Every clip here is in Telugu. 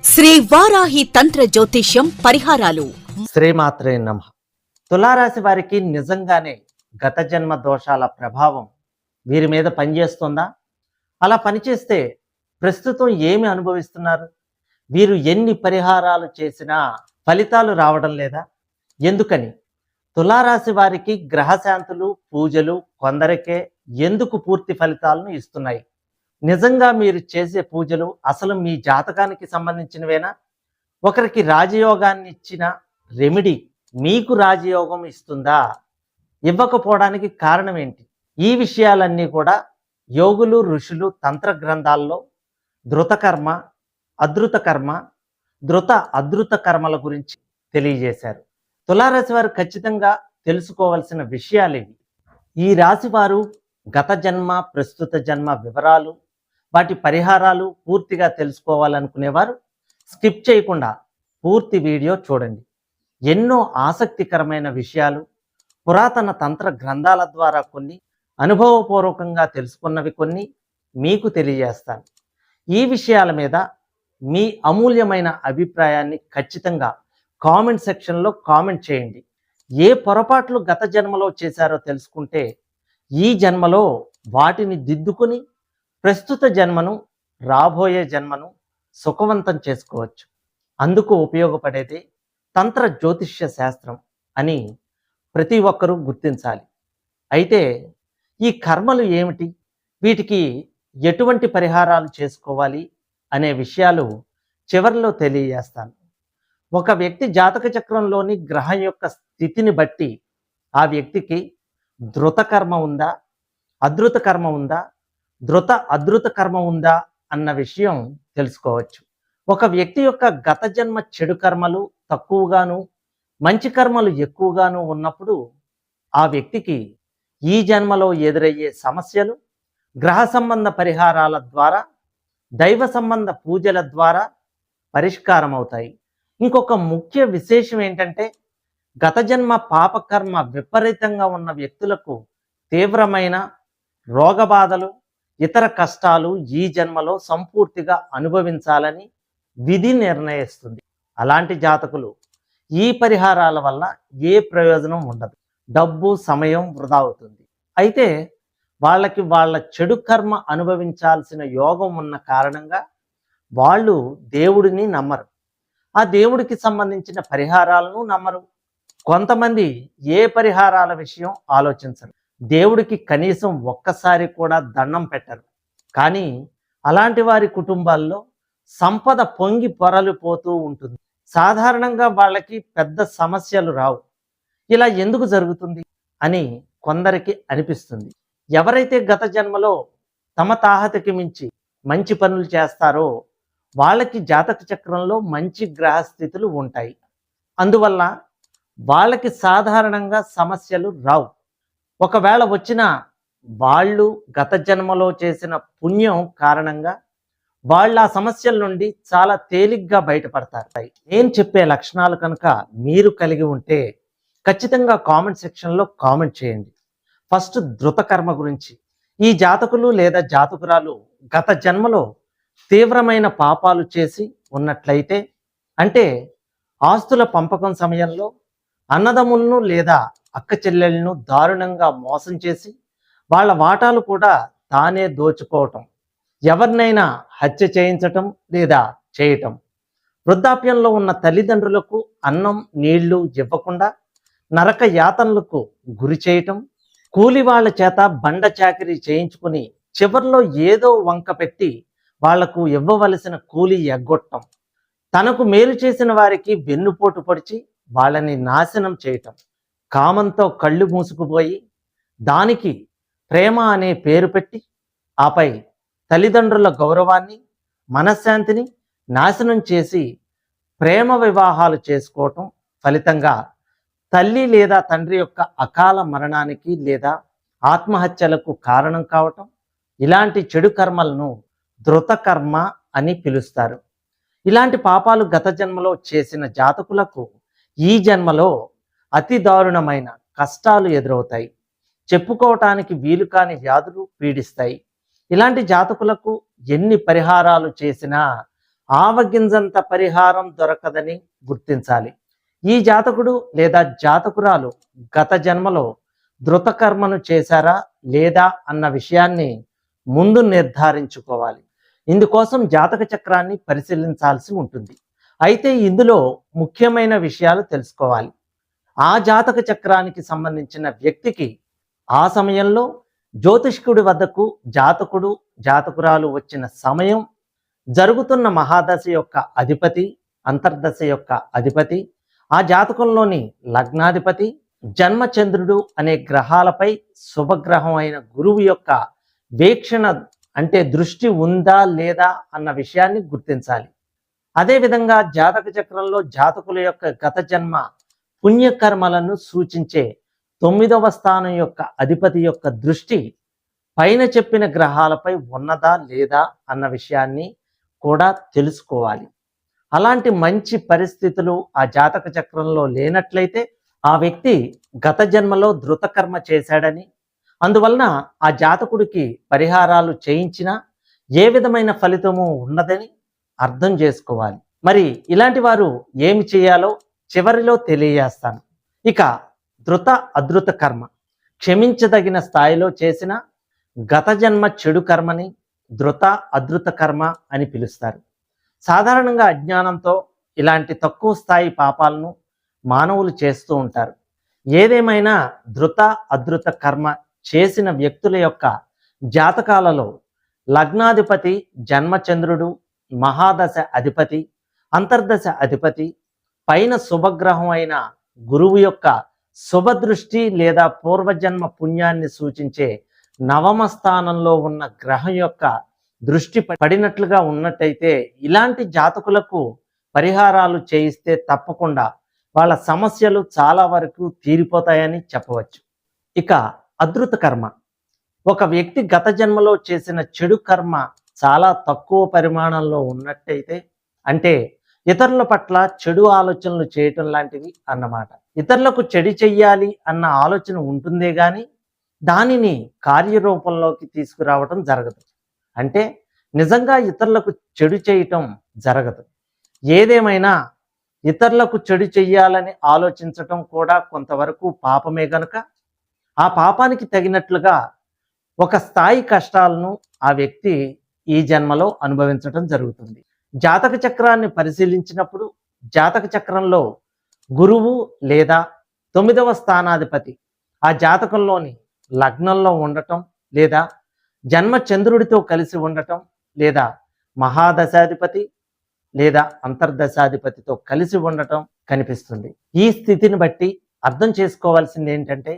శ్రీ వారాహి తంత్ర జ్యోతిష్యం పరిహారాలు. శ్రీమాత్రే నమః. తులారాశి వారికి నిజంగానే గత జన్మ దోషాల ప్రభావం వీరి మీద పనిచేస్తుందా? అలా పనిచేస్తే ప్రస్తుతం ఏమి అనుభవిస్తున్నారు? వీరు ఎన్ని పరిహారాలు చేసినా ఫలితాలు రావడం లేదా? ఎందుకని? తులారాశి వారికి గ్రహశాంతులు, పూజలు కొందరికే ఎందుకు పూర్తి ఫలితాలను ఇస్తున్నాయి? నిజంగా మీరు చేసే పూజలు అసలు మీ జాతకానికి సంబంధించినవేనా? ఒకరికి రాజయోగాన్ని ఇచ్చిన రెమెడీ మీకు రాజయోగం ఇస్తుందా? ఇవ్వకపోవడానికి కారణం ఏంటి? ఈ విషయాలన్నీ కూడా యోగులు, ఋషులు తంత్ర గ్రంథాల్లో ధృతకర్మ, అధృతకర్మ, అధృత కర్మల గురించి తెలియజేశారు. తులారాశి వారు ఖచ్చితంగా తెలుసుకోవాల్సిన విషయాలు ఇవి. ఈ రాశి వారు గత జన్మ, ప్రస్తుత జన్మ వివరాలు, వాటి పరిహారాలు పూర్తిగా తెలుసుకోవాలనుకునేవారు స్కిప్ చేయకుండా పూర్తి వీడియో చూడండి. ఎన్నో ఆసక్తికరమైన విషయాలు, పురాతన తంత్ర గ్రంథాల ద్వారా కొన్ని, అనుభవపూర్వకంగా తెలుసుకున్నవి కొన్ని మీకు తెలియజేస్తాను. ఈ విషయాల మీద మీ అమూల్యమైన అభిప్రాయాన్ని ఖచ్చితంగా కామెంట్ సెక్షన్లో కామెంట్ చేయండి. ఏ పొరపాట్లు గత జన్మలో చేశారో తెలుసుకుంటే ఈ జన్మలో వాటిని దిద్దుకుని ప్రస్తుత జన్మను, రాబోయే జన్మను సుఖవంతం చేసుకోవచ్చు. అందుకు ఉపయోగపడేది తంత్ర జ్యోతిష్య శాస్త్రం అని ప్రతి ఒక్కరూ గుర్తించాలి. అయితే ఈ కర్మలు ఏమిటి, వీటికి ఎటువంటి పరిహారాలు చేసుకోవాలి అనే విషయాలు చివరిలో తెలియజేస్తాను. ఒక వ్యక్తి జాతక చక్రంలోని గ్రహం యొక్క స్థితిని బట్టి ఆ వ్యక్తికి ధృత కర్మ ఉందా, అధృత కర్మ ఉందా, అధృత కర్మ ఉందా అన్న విషయం తెలుసుకోవచ్చు. ఒక వ్యక్తి యొక్క గత జన్మ చెడు కర్మలు తక్కువగాను, మంచి కర్మలు ఎక్కువగాను ఉన్నప్పుడు ఆ వ్యక్తికి ఈ జన్మలో ఎదురయ్యే సమస్యలు గ్రహ సంబంధ పరిహారాల ద్వారా, దైవ సంబంధ పూజల ద్వారా పరిష్కారం అవుతాయి. ఇంకొక ముఖ్య విశేషం ఏంటంటే, గత జన్మ పాపకర్మ విపరీతంగా ఉన్న వ్యక్తులకు తీవ్రమైన రోగబాధలు, ఇతర కష్టాలు ఈ జన్మలో సంపూర్తిగా అనుభవించాలని విధి నిర్ణయిస్తుంది. అలాంటి జాతకులు ఈ పరిహారాల వల్ల ఏ ప్రయోజనం ఉండదు, డబ్బు, సమయం వృధా అవుతుంది. అయితే వాళ్ళకి వాళ్ళ చెడు కర్మ అనుభవించాల్సిన యోగం ఉన్న కారణంగా వాళ్ళు దేవుడిని నమ్మరు, ఆ దేవుడికి సంబంధించిన పరిహారాలను నమ్మరు. కొంతమంది ఏ పరిహారాల విషయం ఆలోచించరు, దేవుడికి కనీసం ఒక్కసారి కూడా దండం పెట్టరు. కానీ అలాంటి వారి కుటుంబాల్లో సంపద పొంగి పొరలిపోతూ ఉంటుంది. సాధారణంగా వాళ్ళకి పెద్ద సమస్యలు రావు. ఇలా ఎందుకు జరుగుతుంది అని కొందరికి అనిపిస్తుంది. ఎవరైతే గత జన్మలో తమ తాహతకి మించి మంచి పనులు చేస్తారో వాళ్ళకి జాతక చక్రంలో మంచి గ్రహస్థితులు ఉంటాయి. అందువల్ల వాళ్ళకి సాధారణంగా సమస్యలు రావు. ఒకవేళ వచ్చిన వాళ్ళు గత జన్మలో చేసిన పుణ్యం కారణంగా వాళ్ళు ఆ సమస్యల నుండి చాలా తేలిగ్గా బయటపడతారు. నేను చెప్పే లక్షణాలు కనుక మీరు కలిగి ఉంటే ఖచ్చితంగా కామెంట్ సెక్షన్లో కామెంట్ చేయండి. ఫస్ట్ ధృత కర్మ గురించి. ఈ జాతకులు లేదా జాతకురాలు గత జన్మలో తీవ్రమైన పాపాలు చేసి ఉన్నట్లయితే, అంటే ఆస్తుల పంపకం సమయంలో అన్నదమ్ములను లేదా అక్క చెల్లెలను దారుణంగా మోసం చేసి వాళ్ళ వాటాలు కూడా తానే దోచుకోవటం, ఎవరినైనా హత్య చేయించటం లేదా చేయటం, వృద్ధాప్యంలో ఉన్న తల్లిదండ్రులకు అన్నం, నీళ్లు ఇవ్వకుండా నరక యాతనలకు గురి చేయటం, కూలి వాళ్ళ చేత బండ చాకిరీ చేయించుకుని చివర్లో ఏదో వంక పెట్టి వాళ్లకు ఇవ్వవలసిన కూలి ఎగ్గొట్టం, తనకు మేలు చేసిన వారికి వెన్నుపోటు పొడిచి వాళ్ళని నాశనం చేయటం, కామంతో కళ్ళు మూసుకుపోయి దానికి ప్రేమ అనే పేరు పెట్టి ఆపై తల్లిదండ్రుల గౌరవాన్ని, మనశ్శాంతిని నాశనం చేసి ప్రేమ వివాహాలు చేసుకోవటం ఫలితంగా తల్లి లేదా తండ్రి యొక్క అకాల మరణానికి లేదా ఆత్మహత్యలకు కారణం కావటం, ఇలాంటి చెడు కర్మలను ధృత కర్మ అని పిలుస్తారు. ఇలాంటి పాపాలు గత జన్మలో చేసిన జాతకులకు ఈ జన్మలో అతి దారుణమైన కష్టాలు ఎదురవుతాయి. చెప్పుకోవటానికి వీలు కాని వ్యాధులు పీడిస్తాయి. ఇలాంటి జాతకులకు ఎన్ని పరిహారాలు చేసినా ఆవగింజంత పరిహారం దొరకదని గుర్తించాలి. ఈ జాతకుడు లేదా జాతకురాలు గత జన్మలో ధృతకర్మను చేశారా లేదా అన్న విషయాన్ని ముందు నిర్ధారించుకోవాలి. ఇందుకోసం జాతక చక్రాన్ని పరిశీలించాల్సి ఉంటుంది. అయితే ఇందులో ముఖ్యమైన విషయాలు తెలుసుకోవాలి. ఆ జాతక చక్రానికి సంబంధించిన వ్యక్తికి ఆ సమయంలో జ్యోతిష్కుడి వద్దకు జాతకుడు జాతకురాలు వచ్చిన సమయం, జరుగుతున్న మహాదశ యొక్క అధిపతి, అంతర్దశ యొక్క అధిపతి, ఆ జాతకంలోని లగ్నాధిపతి, జన్మచంద్రుడు అనే గ్రహాలపై శుభగ్రహం అయిన గురువు యొక్క వీక్షణ అంటే దృష్టి ఉందా లేదా అన్న విషయాన్ని గుర్తించాలి. అదేవిధంగా జాతక చక్రంలో జాతకుల యొక్క గత జన్మ పుణ్యకర్మలను సూచించే 9వ స్థానం యొక్క అధిపతి యొక్క దృష్టి పైన చెప్పిన గ్రహాలపై ఉన్నదా లేదా అన్న విషయాన్ని కూడా తెలుసుకోవాలి. అలాంటి మంచి పరిస్థితులు ఆ జాతక చక్రంలో లేనట్లయితే ఆ వ్యక్తి గత జన్మలో ధృతకర్మ చేశాడని, అందువలన ఆ జాతకుడికి పరిహారాలు చేయించినా ఏ విధమైన ఫలితము ఉన్నదని అర్థం చేసుకోవాలి. మరి ఇలాంటి వారు ఏమి చేయాలో చివరిలో తెలియజేస్తాను. ఇక ధృత అధృత కర్మ క్షమించదగిన స్థాయిలో చేసిన గత జన్మ చెడు కర్మని ధృత అధృత కర్మ అని పిలుస్తారు. సాధారణంగా అజ్ఞానంతో ఇలాంటి తక్కువ స్థాయి పాపాలను మానవులు చేస్తూ ఉంటారు. ఏదేమైనా ధృత అధృత కర్మ చేసిన వ్యక్తుల యొక్క జాతకాలలో లగ్నాధిపతి జన్మచంద్రుడు, మహాదశ అధిపతి, అంతర్దశ అధిపతి, పైన శుభగ్రహం అయిన గురువు యొక్క శుభదృష్టి లేదా పూర్వజన్మ పుణ్యాన్ని సూచించే నవమ స్థానంలో ఉన్న గ్రహం యొక్క దృష్టి పడినట్లుగా ఉన్నట్టయితే ఇలాంటి జాతకులకు పరిహారాలు చేయిస్తే తప్పకుండా వాళ్ళ సమస్యలు చాలా వరకు తీరిపోతాయని చెప్పవచ్చు. ఇక అధృత కర్మ, ఒక వ్యక్తి గత జన్మలో చేసిన చెడు కర్మ చాలా తక్కువ పరిమాణంలో ఉన్నట్టయితే, అంటే ఇతరుల పట్ల చెడు ఆలోచనలు చేయటం లాంటివి అన్నమాట. ఇతరులకు చెడు చెయ్యాలి అన్న ఆలోచన ఉంటుందే కానీ దానిని కార్యరూపంలోకి తీసుకురావటం జరగదు. అంటే నిజంగా ఇతరులకు చెడు చేయటం జరగదు. ఏదేమైనా ఇతరులకు చెడు చెయ్యాలని ఆలోచించటం కూడా కొంతవరకు పాపమే గనుక ఆ పాపానికి తగినట్లుగా ఒక స్థాయి కష్టాలను ఆ వ్యక్తి ఈ జన్మలో అనుభవించటం జరుగుతుంది. జాతక చక్రాన్ని పరిశీలించినప్పుడు జాతక చక్రంలో గురువు లేదా 9వ స్థానాధిపతి ఆ జాతకంలోని లగ్నంలో ఉండటం లేదా జన్మ చంద్రుడితో కలిసి ఉండటం లేదా మహాదశాధిపతి లేదా అంతర్దశాధిపతితో కలిసి ఉండటం కనిపిస్తుంది. ఈ స్థితిని బట్టి అర్థం చేసుకోవాల్సింది ఏంటంటే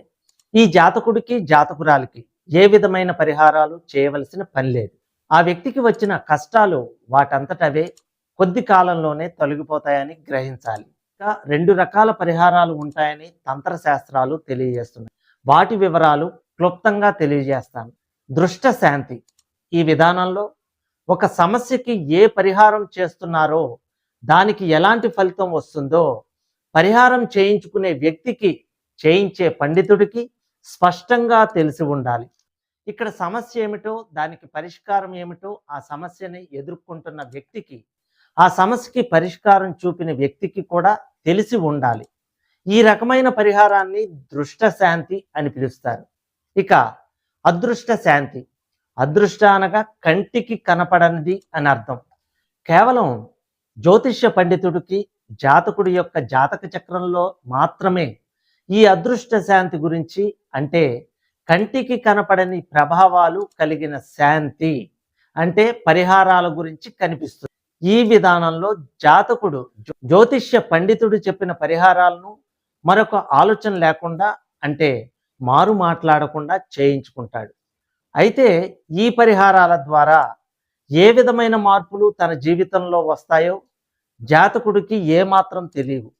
ఈ జాతకుడికి జాతకురాలికి ఏ విధమైన పరిహారాలు చేయవలసిన పని లేదు. ఆ వ్యక్తికి వచ్చిన కష్టాలు వాటంతటవే కొద్ది కాలంలోనే తొలగిపోతాయని గ్రహించాలి. ఇంకా 2 రకాల పరిహారాలు ఉంటాయని తంత్రశాస్త్రాలు తెలియజేస్తున్నాయి. వాటి వివరాలు క్లుప్తంగా తెలియజేస్తాను. దృష్ట శాంతి, ఈ విధానంలో ఒక సమస్యకి ఏ పరిహారం చేస్తున్నారో దానికి ఎలాంటి ఫలితం వస్తుందో పరిహారం చేయించుకునే వ్యక్తికి, చేయించే పండితుడికి స్పష్టంగా తెలిసి ఉండాలి. ఇక్కడ సమస్య ఏమిటో, దానికి పరిష్కారం ఏమిటో ఆ సమస్యని ఎదుర్కొంటున్న వ్యక్తికి, ఆ సమస్యకి పరిష్కారం చూపిన వ్యక్తికి కూడా తెలిసి ఉండాలి. ఈ రకమైన పరిహారాన్ని దృష్ట శాంతి అని పిలుస్తారు. ఇక అదృష్ట శాంతి, అదృష్ట అనగా కంటికి కనపడనిది అని అర్థం. కేవలం జ్యోతిష్య పండితుడికి జాతకుడి యొక్క జాతక చక్రంలో మాత్రమే ఈ అదృష్ట శాంతి గురించి, అంటే కంటికి కనపడని ప్రభావాలు కలిగిన శాంతి అంటే పరిహారాల గురించి కనిపిస్తుంది. ఈ విధానంలో జాతకుడు జ్యోతిష్య పండితుడు చెప్పిన పరిహారాలను మరొక ఆలోచన లేకుండా, అంటే మారు మాట్లాడకుండా చేయించుకుంటాడు. అయితే ఈ పరిహారాల ద్వారా ఏ విధమైన మార్పులు తన జీవితంలో వస్తాయో జాతకుడికి ఏమాత్రం తెలియవు.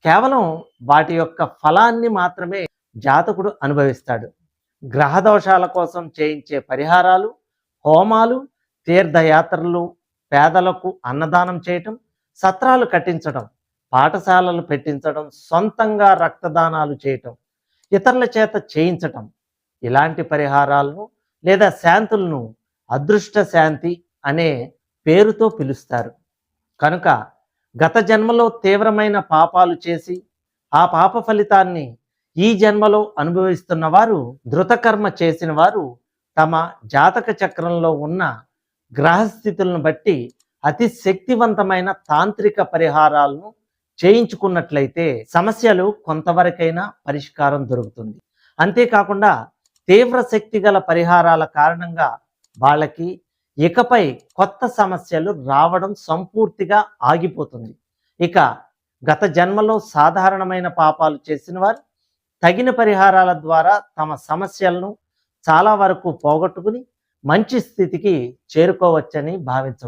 కేవలం వాటి యొక్క ఫలాన్ని మాత్రమే జాతకుడు అనుభవిస్తాడు. గ్రహదోషాల కోసం చేయించే పరిహారాలు, హోమాలు, తీర్థయాత్రలు, పేదలకు అన్నదానం చేయటం, సత్రాలు కట్టించడం, పాఠశాలలు పెట్టించడం, సొంతంగా రక్తదానాలు చేయటం, ఇతరుల చేత చేయించటం, ఇలాంటి పరిహారాలను లేదా శాంతులను అదృష్ట శాంతి అనే పేరుతో పిలుస్తారు. కనుక గత జన్మలో తీవ్రమైన పాపాలు చేసి ఆ పాప ఫలితాన్ని ఈ జన్మలో అనుభవిస్తున్న వారు, ధృతకర్మ చేసిన వారు తమ జాతక చక్రంలో ఉన్న గ్రహస్థితులను బట్టి అతి శక్తివంతమైన తాంత్రిక పరిహారాలను చేయించుకున్నట్లయితే సమస్యలు కొంతవరకైనా పరిష్కారం దొరుకుతుంది. అంతేకాకుండా తీవ్ర శక్తి గల పరిహారాల కారణంగా వాళ్ళకి ఇకపై కొత్త సమస్యలు రావడం సంపూర్తిగా ఆగిపోతుంది. ఇక గత జన్మలో సాధారణమైన పాపాలు చేసిన వారు తగిన పరిహారాల ద్వారా తమ సమస్యలను చాలా వరకు పోగొట్టుకుని మంచి స్థితికి చేరుకోవచ్చని భావించవచ్చు.